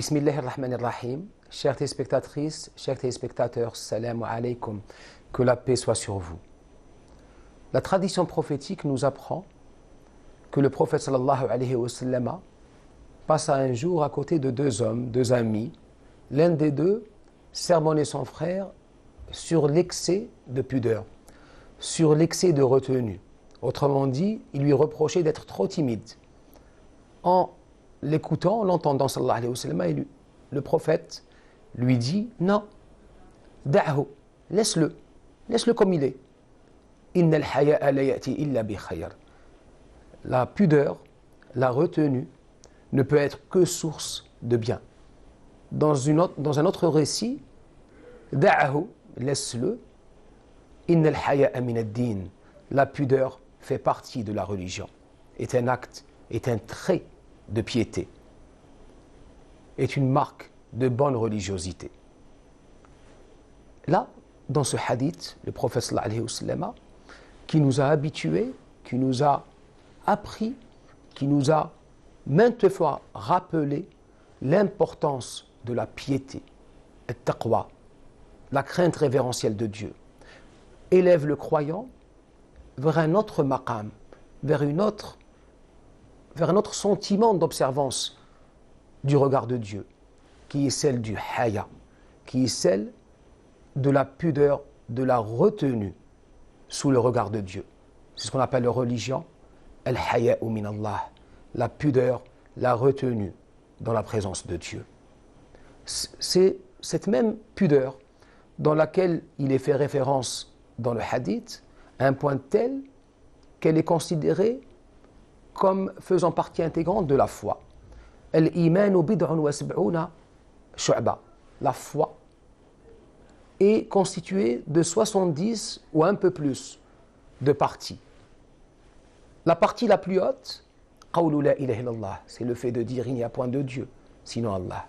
Bismillahirrahmanirrahim. Chères téléspectatrices, chers téléspectateurs, salam alaykum, que la paix soit sur vous. La tradition prophétique nous apprend que le prophète sallallahu alayhi wa sallam passa un jour à côté de deux hommes, deux amis. L'un des deux sermonnait son frère sur l'excès de pudeur, sur l'excès de retenue. Autrement dit, il lui reprochait d'être trop timide. En l'écoutant, en l'entendant, sallallahu alayhi wa sallam, le prophète lui dit « Non, da'hu, laisse-le comme il est. Innal haya'a la ya'ti illa bi khayr. » La pudeur, la retenue, ne peut être que source de bien. Dans un autre récit, « Da'hu, laisse-le. Innal haya'a min ad-din. » La pudeur fait partie de la religion, est un acte, est un trait de piété, est une marque de bonne religiosité. Là, dans ce hadith, le prophète sallallahu alayhi wa sallam, qui nous a habitués, qui nous a appris, qui nous a maintes fois rappelé l'importance de la piété, at-taqwa, la crainte révérentielle de Dieu, élève le croyant vers un autre maqam, vers un autre sentiment d'observance du regard de Dieu, qui est celle du haya, qui est celle de la pudeur, de la retenue sous le regard de Dieu. C'est ce qu'on appelle la religion, al-haya'u min Allah, la pudeur, la retenue dans la présence de Dieu. C'est cette même pudeur dans laquelle il est fait référence dans le hadith, à un point tel qu'elle est considérée comme faisant partie intégrante de la foi. Al-imanu bid'un wa sab'una shu'ba. La foi est constituée de 70 ou un peu plus de parties. La partie la plus haute, qawlu la ilaha illallah, c'est le fait de dire il n'y a point de Dieu, sinon Allah.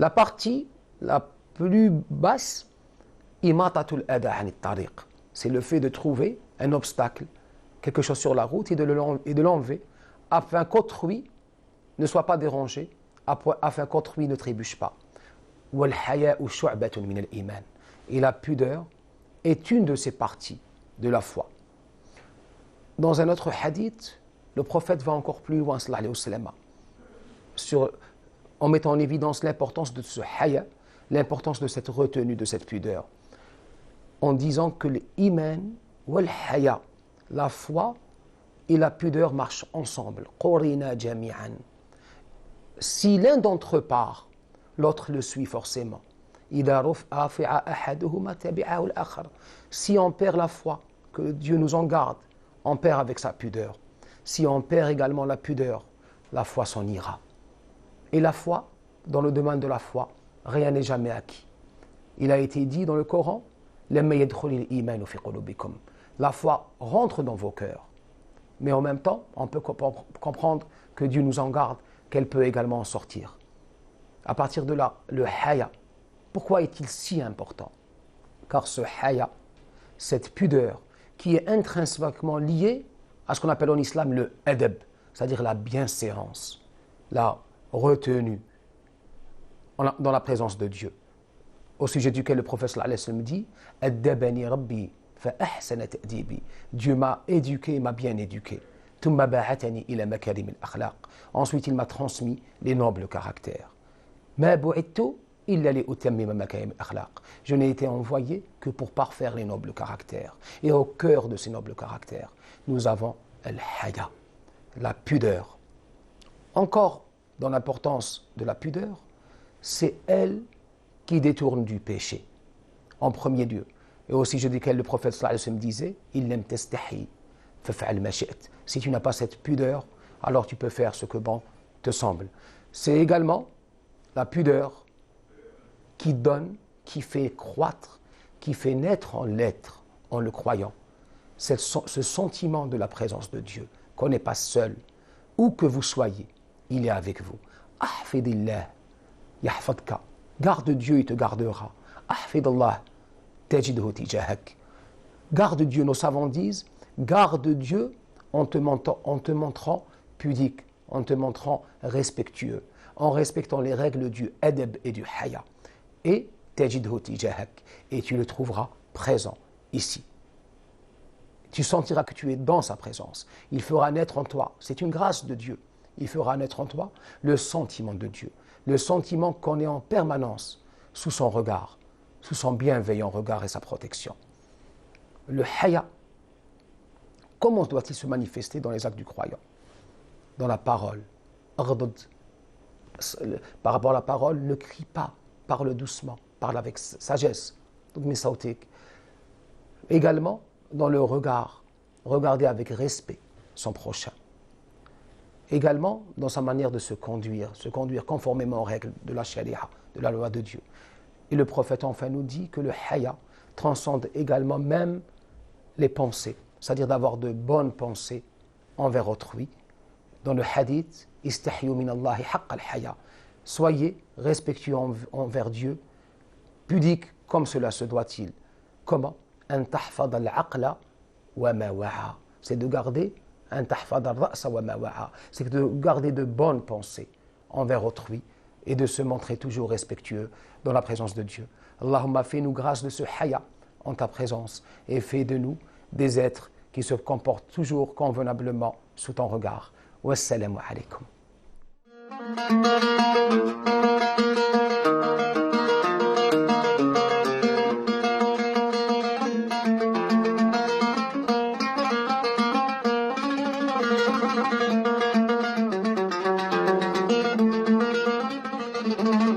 La partie la plus basse, imatatul adha anit tariq, c'est le fait de trouver un obstacle, quelque chose sur la route et de l'enlever afin qu'autrui ne soit pas dérangé, afin qu'autrui ne trébuche pas. Et la pudeur est une de ces parties de la foi. Dans un autre hadith, le prophète va encore plus loin, sallallahu alayhi wa sallam, en mettant en évidence l'importance de ce haya, l'importance de cette retenue, de cette pudeur, en disant que l'iman wal haya, la foi et la pudeur marchent ensemble. Qurina jami'an. Si l'un d'entre eux part, l'autre le suit forcément. Si on perd la foi, que Dieu nous en garde, on perd avec sa pudeur. Si on perd également la pudeur, la foi s'en ira. Et la foi, dans le domaine de la foi, rien n'est jamais acquis. Il a été dit dans le Coran, la foi rentre dans vos cœurs. Mais en même temps, on peut comprendre que Dieu nous en garde, qu'elle peut également en sortir. À partir de là, le haya, pourquoi est-il si important? Car ce haya, cette pudeur, qui est intrinsèquement liée à ce qu'on appelle en islam le adab, c'est-à-dire la bienséance, la retenue dans la présence de Dieu, au sujet duquel le prophète sallallahu alayhi wa sallam dit « Addabani Rabbi fa ahsana ta'dibi » Dieu m'a éduqué, m'a bien éduqué. « Thumma ba'atani ila makarim al-akhlaq » Ensuite, il m'a transmis les nobles caractères. « Ma bu'ittu illa li utammima makarim al-akhlaq » Je n'ai été envoyé que pour parfaire les nobles caractères. Et au cœur de ces nobles caractères, nous avons al-haya, la pudeur. Encore dans l'importance de la pudeur, c'est elle qui détourne du péché, en premier lieu. Et aussi, je dis que le prophète sallallahu alayhi wa sallam disait « Il lam tastahi, faf'al ma shi'ta » Si tu n'as pas cette pudeur, alors tu peux faire ce que bon te semble. C'est également la pudeur qui donne, qui fait croître, qui fait naître en l'être, en le croyant, ce sentiment de la présence de Dieu, qu'on n'est pas seul, où que vous soyez, il est avec vous. « Ahfidillah, yahfadka » Garde Dieu, il te gardera. Ahfidallah, tajidhu tijahak. Garde Dieu, nos savants disent, garde Dieu en te montrant pudique, en te montrant respectueux, en respectant les règles du adab et du haya. Et tajidhu tijahak, et tu le trouveras présent ici. Tu sentiras que tu es dans sa présence. Il fera naître en toi, c'est une grâce de Dieu, il fera naître en toi le sentiment de Dieu, le sentiment qu'on est en permanence sous son regard, sous son bienveillant regard et sa protection. Le haya, comment doit-il se manifester dans les actes du croyant? Dans la parole. Par rapport à la parole, ne crie pas, parle doucement, parle avec sagesse. Également, dans le regard, regarder avec respect son prochain. Également, dans sa manière de se conduire conformément aux règles de la sharia, de la loi de Dieu. Et le prophète enfin nous dit que le haya transcende également même les pensées, c'est-à-dire d'avoir de bonnes pensées envers autrui. Dans le hadith, istahyu min Allahi haqq al-haya. Soyez respectueux envers Dieu, pudique comme cela se doit-il. Comment? An tahfad al-aqla wa ma wa'a. C'est de garder an tahfad al-ra'sa wa ma wa'a. C'est de garder de bonnes pensées envers autrui et de se montrer toujours respectueux dans la présence de Dieu. Allahumma, fais-nous grâce de ce haya en ta présence et fais de nous des êtres qui se comportent toujours convenablement sous ton regard. Wassalamu alaikum.